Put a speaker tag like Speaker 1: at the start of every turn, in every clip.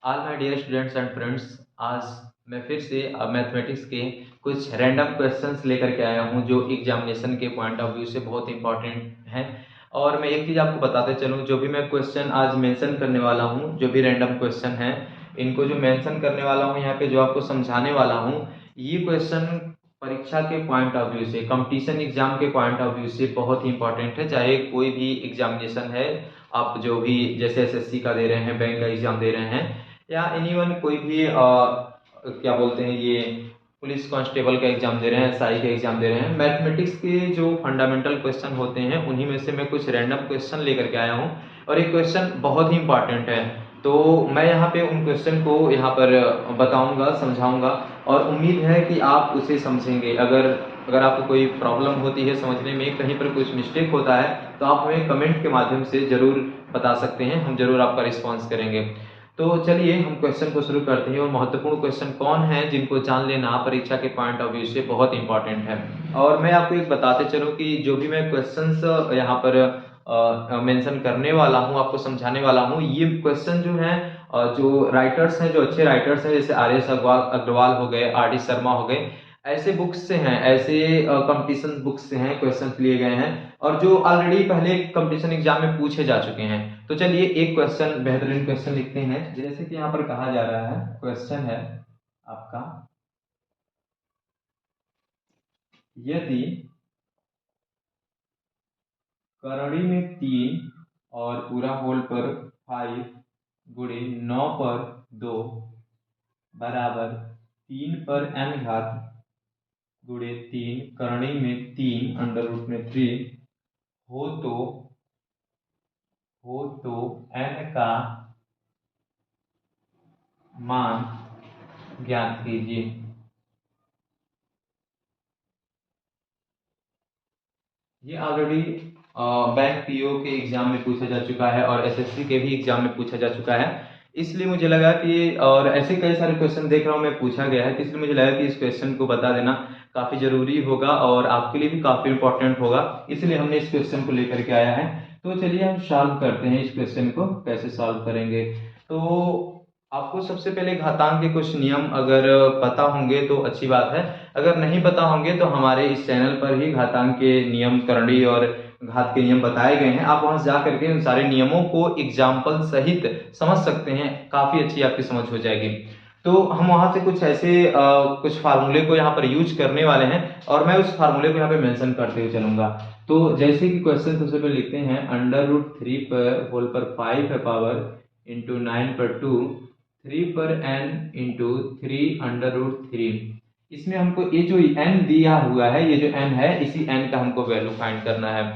Speaker 1: All my dear students and friends, आज मैं फिर से मैथमेटिक्स के कुछ रैंडम क्वेश्चंस लेकर के आया हूं जो एग्जामिनेशन के पॉइंट ऑफ व्यू से बहुत इंपॉर्टेंट हैं। और मैं एक चीज़ आपको बताते चलूं, जो भी मैं क्वेश्चन आज मेंशन करने वाला हूं, जो भी रैंडम क्वेश्चन हैं, इनको जो मेंशन करने वाला हूं यहाँ पे, जो आपको समझाने वाला हूं, ये क्वेश्चन परीक्षा के पॉइंट ऑफ व्यू से, कंपटीशन एग्जाम के पॉइंट ऑफ व्यू से बहुत ही इंपॉर्टेंट है। चाहे कोई भी एग्जामिनेशन है, आप जो भी जैसे एसएससी का दे रहे हैं, बैंक का एग्जाम दे रहे हैं, या एनीवन कोई भी क्या बोलते हैं ये पुलिस कांस्टेबल का एग्जाम दे रहे हैं, एसआई का एग्जाम दे रहे हैं, मैथमेटिक्स के जो फंडामेंटल क्वेश्चन होते हैं उन्हीं में से मैं कुछ रैंडम क्वेश्चन लेकर के आया हूं। और एक क्वेश्चन बहुत ही इंपॉर्टेंट है, तो मैं यहाँ पे उन क्वेश्चन को यहाँ पर बताऊंगा, समझाऊंगा, और उम्मीद है कि आप उसे समझेंगे। अगर अगर आपको कोई प्रॉब्लम होती है समझने में, कहीं पर कुछ मिस्टेक होता है, तो आप हमें कमेंट के माध्यम से ज़रूर बता सकते हैं, हम ज़रूर आपका रिस्पॉन्स करेंगे। तो चलिए हम क्वेश्चन को शुरू करते हैं। और महत्वपूर्ण क्वेश्चन कौन है जिनको जान लेना परीक्षा के पॉइंट ऑफ व्यू से बहुत इंपॉर्टेंट है। और मैं आपको एक बताते चलूं कि जो भी मैं क्वेश्चंस यहाँ पर मेंशन करने वाला हूँ, आपको समझाने वाला हूँ, ये क्वेश्चन जो है जो राइटर्स हैं, जो अच्छे राइटर्स हैं, जैसे आर एस अग्रवाल हो गए, आर डी शर्मा हो गए, ऐसे बुक्स से हैं, ऐसे कंपटीशन बुक्स से हैं, क्वेश्चंस लिए गए हैं, और जो ऑलरेडी पहले कंपटीशन एग्जाम में पूछे जा चुके हैं। तो चलिए एक क्वेश्चन, बेहतरीन क्वेश्चन लिखते हैं। जैसे कि यहाँ पर कहा जा रहा है, क्वेश्चन है आपका, यदि करड़ी में 3 और पूरा होल पर 5 गुणे 9 पर 2 बराबर 3 पर n घात गुणे 3 करणी में 3 अंडर रूट में 3 हो तो n का मान ज्ञात कीजिए। ये ऑलरेडी बैंक पीओ के एग्जाम में पूछा जा चुका है और एसएससी के भी एग्जाम में पूछा जा चुका है, इसलिए मुझे लगा कि, और ऐसे कई सारे क्वेश्चन देख रहा हूँ मैं पूछा गया है, तो इसलिए मुझे लगा कि इस क्वेश्चन को बता देना काफी जरूरी होगा और आपके लिए भी काफी इंपॉर्टेंट होगा, इसलिए हमने इस क्वेश्चन को लेकर के आया है। तो चलिए हम सॉल्व करते हैं इस क्वेश्चन को। कैसे सॉल्व करेंगे, तो आपको सबसे पहले घातांक के कुछ नियम अगर पता होंगे तो अच्छी बात है, अगर नहीं पता होंगे तो हमारे इस चैनल पर ही घातांक के नियम, करणी और घात के नियम बताए गए हैं, आप वहां जा करके उन सारे नियमों को एग्जाम्पल सहित समझ सकते हैं, काफी अच्छी आपकी समझ हो जाएगी। तो हम वहां से कुछ ऐसे कुछ फार्मूले को यहाँ पर यूज करने वाले हैं, और मैं उस फार्मूले को यहाँ पे मेंशन करते हुए चलूंगा। तो जैसे कि क्वेश्चन सबसे पहले लिखते हैं, अंडर रूट 3 पर होल पर 5 है पावर इंटू 9 पर 2 3 पर n इंटू 3 अंडर रूट 3। इसमें हमको ये जो n दिया हुआ है, ये जो n है, इसी n का हमको वैल्यू फाइंड करना है।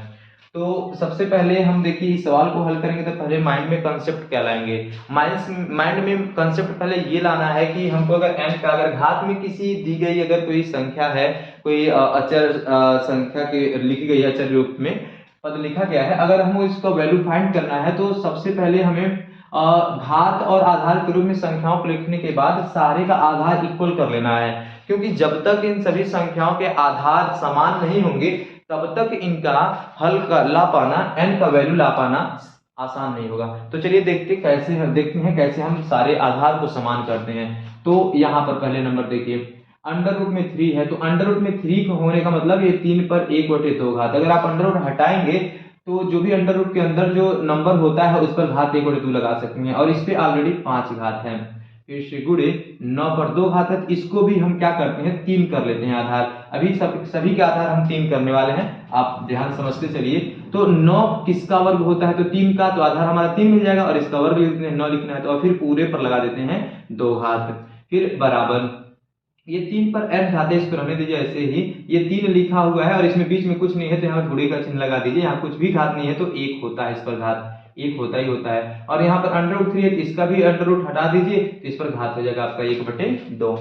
Speaker 1: तो सबसे पहले हम देखिए इस सवाल को हल करेंगे तो पहले माइंड में कंसेप्ट क्या लाएंगे। माइंड में कंसेप्ट पहले ये लाना है कि हमको अगर n का, अगर घात में किसी दी गई अगर कोई संख्या है, कोई अचर संख्या की लिखी गई है, अचर रूप में पद लिखा गया है, अगर हमको इसका वैल्यू फाइंड करना है तो सबसे पहले हमें घात और आधार के रूप में संख्याओं को लिखने के बाद सारे का आधार इक्वल कर लेना है, क्योंकि जब तक इन सभी संख्याओं के आधार समान नहीं होंगे तब तक इनका हल कर ला पाना, n का वैल्यू ला पाना आसान नहीं होगा। तो चलिए देखते हैं कैसे हम सारे आधार को समान करते हैं। तो यहाँ पर पहले नंबर देखिए, अंडर रूट में 3 है, तो अंडर रूट में 3 होने का मतलब ये 3 पर 1/2 घात। अगर आप अंडर रूट हटाएंगे तो जो भी अंडर रूट के अंदर जो नंबर होता है उस पर घात 1/2 लगा सकते हैं, और इस पे ऑलरेडी 5 घात है, फिर से गुणे 9 पर 2 घात है, इसको भी हम क्या करते हैं, 3 कर लेते हैं आधार। अभी सभी के आधार हम 3 करने वाले हैं, आप ध्यान समझते चलिए। तो 9 किसका वर्ग होता है, तो 3 का, तो आधार हमारा 3 मिल जाएगा, और इसका वर्ग लिखते हैं 9 लिखना है, तो और फिर पूरे पर लगा देते हैं 2 घात, फिर बराबर ये 3 पर n घात है, इसको रहने दीजिए ऐसे ही, ये 3 लिखा हुआ है और इसमें बीच में कुछ नहीं है तो यहाँ गुणे का चिन्ह लगा दीजिए, यहाँ कुछ भी घात नहीं है तो 1 होता है, इस पर घात 1 होता ही होता है, और यहाँ पर अंडर रूट 3 है तो इसका भी अंडर रूट हटा दीजिए तो इस पर घात हो जाएगा आपका 1/2।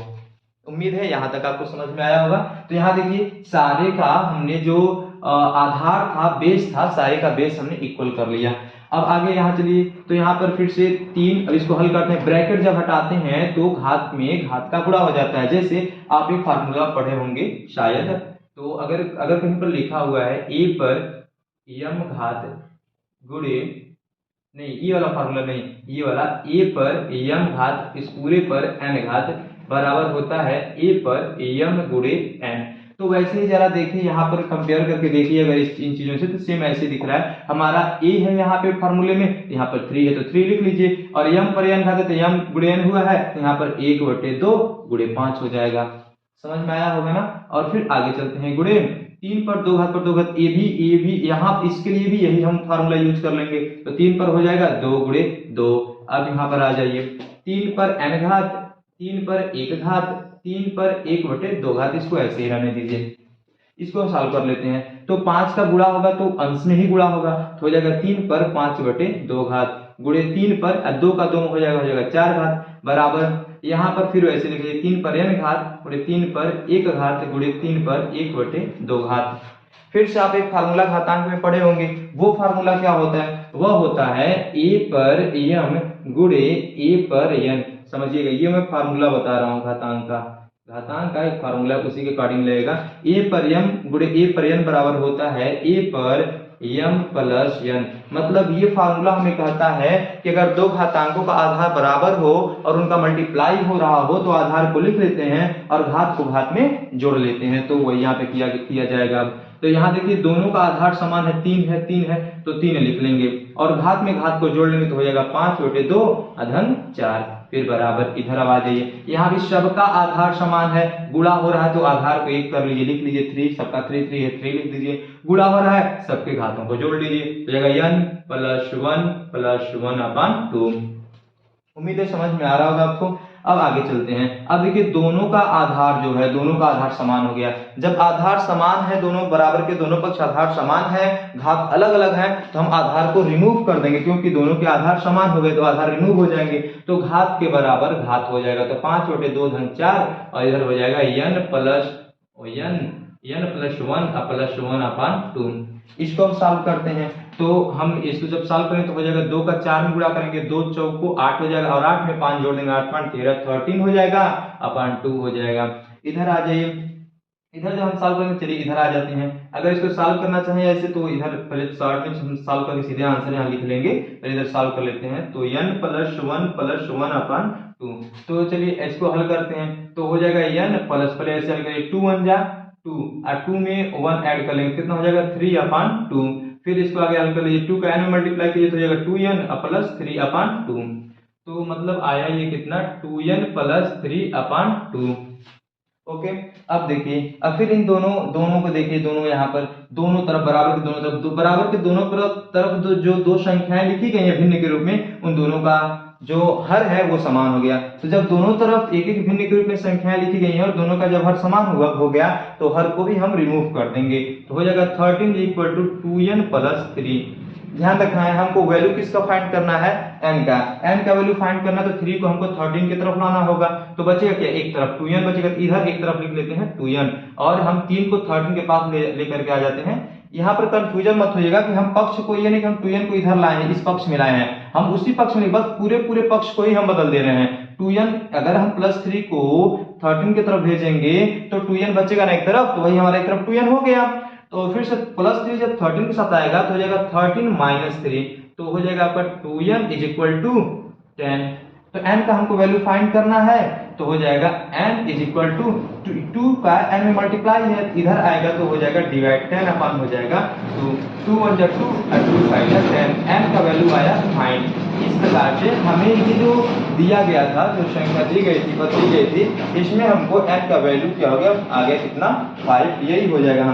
Speaker 1: उम्मीद है यहाँ तक आपको समझ में आया होगा। तो यहाँ देखिए सारे का हमने जो आधार था, बेस था, सारे का बेस हमने इक्वल कर लिया। अब आगे यहाँ चलिए, तो यहाँ पर फिर से 3, अब इसको हल करते हैं, ब्रैकेट जब हटाते हैं तो घात में घात का गुणा हो जाता है, जैसे आप एक फार्मूला पढ़े होंगे शायद। तो अगर कहीं पर लिखा हुआ है a पर m घात गुणे नहीं, ये वाला फार्मूला नहीं, ये वाला a पर m घात इस पूरे पर n घात बराबर होता है a पर m गुणे n। तो वैसे ही जरा देखिए यहाँ पर कंपेयर करके देखिए, अगर इन चीजों से तो सेम ऐसे दिख रहा है। हमारा a है यहाँ पे फार्मूले में, यहाँ पर 3 है तो 3 लिख लीजिए, और m पर n घात है तो m गुणे n हुआ है, तो यहाँ पर 1/2 गुणे 5 हो जाएगा। समझ में आया होगा ना। और फिर आगे चलते हैं, गुणे 3 पर 2 घात पर 2 घात, ए भी यहाँ इसके लिए भी यही हम फार्मूला यूज कर लेंगे। तो 3 पर हो जाएगा 2 गुणे 2। अब यहाँ पर आ जाइए, 3 पर n घात, 3 पर 1 घात, 3 पर 1/2 घात, इसको ऐसे ही रहने दीजिए। इसको सॉल्व कर लेते हैं, तो 5 का गुणा होगा तो अंश में ही गुणा होगा, तो हो जाएगा 3 पर 5/2 घात गुणे 3 पर 2 का 2 हो जाएगा 4 घात बराबर। यहाँ पर फिर वैसे लिख लीजिए, 3 पर n घात गुणे 3 पर 1 घात गुणे 3 पर 1/2 घात। फिर से आप एक फार्मूला घातांक में पढ़े होंगे, वो फार्मूला क्या होता है, वह होता है a पर m गुणे a पर n। समझिएगा, ये मैं फार्मूला बता रहा हूँ घातांक का एक फार्मूला, उसी के अकॉर्डिंग लगेगा। a पर m गुणे a पर n बराबर होता है a पर m प्लस n। मतलब ये फार्मूला हमें कहता है कि अगर दो घातांकों का आधार बराबर हो और उनका मल्टीप्लाई हो रहा हो तो आधार को लिख लेते हैं और घात को घात में जोड़ लेते हैं, तो वही यहाँ पे किया जाएगा। तो यहाँ देखिए दोनों का आधार समान है, 3 है तो 3 लिख लेंगे, और घात में घात को जोड़ लेंगे तो हो जाएगा 5/2 अधन 4। फिर बराबर इधर अब आ जाइए, यहाँ भी सबका आधार समान है, गुणा हो रहा है तो आधार को 1 कर लीजिए, लिख लीजिए 3, सबका 3 है 3 लिख दीजिए, गुणा हो रहा है सबके घातों को जोड़ लीजिए, तो जाएगा n प्लस 1/2। उम्मीद है समझ में आ रहा होगा आपको। अब आगे चलते हैं, अब देखिए दोनों का आधार जो है, दोनों का आधार समान हो गया। जब आधार समान है, दोनों बराबर के दोनों पक्ष आधार समान है, घात अलग अलग है, तो हम आधार को रिमूव कर देंगे, क्योंकि दोनों के आधार समान हो गए तो आधार रिमूव हो जाएंगे, तो घात के बराबर घात हो जाएगा, तो 5/2 धन 4, और इधर हो जाएगा n प्लस 1/2। इसको हम सॉल्व करते हैं, तो हम इसको जब सॉल्व करेंगे तो हो जाएगा 2 का 4 में गुणा करेंगे, 2 चौको 8 हो जाएगा, और 8 में 5 जोड़ देंगे, 8 5 13 हो जाएगा, अपन 2 हो जाएगा। इधर आ जाइए, इधर जब हम सॉल्व करेंगे, चलिए इधर आ जाते हैं। अगर इसको सॉल्व करना चाहें ऐसे तो इधर पहले शॉर्ट में हम सॉल्व करके सीधे आंसर यहाँ लिख लेंगे, पहले इधर सॉल्व कर लेते हैं, तो n प्लस 1/2। तो चलिए इसको हल करते हैं, तो हो जाएगा n प्लस, पहले ऐसे हल करिए, 2 1 जा 2, और 2 में 1 ऐड कर लेंगे, कितना हो जाएगा 3/2। फिर इसको आगे हल कर लीजिए, 2 का n में मल्टीप्लाई कीजिए तो हो जाएगा 2n प्लस 3/2। तो मतलब आया ये कितना, 2n प्लस 3/2। ओके। अब देखिए, अब फिर इन दोनों को देखिए, दोनों यहाँ पर दोनों तरफ बराबर के दोनों तरफ, बराबर के दोनों तरफ जो दो संख्याएं लिखी गई हैं भिन्न के रूप में, उन दोनों का जो हर है वो समान हो गया। तो जब दोनों तरफ एक एक भिन्न के रूप में संख्याएं लिखी गई हैं और दोनों का जब हर समान हो गया तो हर को भी हम रिमूव कर देंगे, तो हो जाएगा 13 इक्वल टू 2n प्लस 3। ध्यान रखना है, हमको वैल्यू किसका फाइंड करना है, n का वैल्यू फाइंड करना, तो 3 को हमको 13 की तरफ लाना होगा, तो बचेगा क्या, एक तरफ 2n बचेगा, इधर एक तरफ लिख लेते हैं 2n, और हम 3 को 13 के पास लेकर के आ जाते हैं। यहाँ पर कंफ्यूजन मत होइएगा कि हम पक्ष को, ये नहीं कि हम 2n को इधर लाए हैं, इस पक्ष में लाए हैं, हम उसी पक्ष में, बस पूरे पक्ष को ही हम बदल दे रहे हैं। 2n अगर हम +3 को 13 की तरफ भेजेंगे तो 2n बचेगा ना एक तरफ, तो वही हमारा एक तरफ 2n हो गया। तो फिर से +3 जब 13 के साथ आएगा तो हो जाएगा 13 - 3, तो हो जाएगा आपका 2n = 10। तो n का हमको वैल्यू फाइंड करना है, तो हो जाएगा n = 2 का n में मल्टीप्लाई है, इधर आएगा तो हो जाएगा डिवाइड, 10 हो जाएगा 2, 2 1 जा 2 और 2 5 जा 10, n का वैल्यू आया फाइंड। इस प्रकार से हमें ये जो दिया गया था, जो संख्या दी गई थी, बताई गई थी, इसमें हमको n का वैल्यू क्या हो गया, आ गया कितना 5, यही हो जाएगा हमारा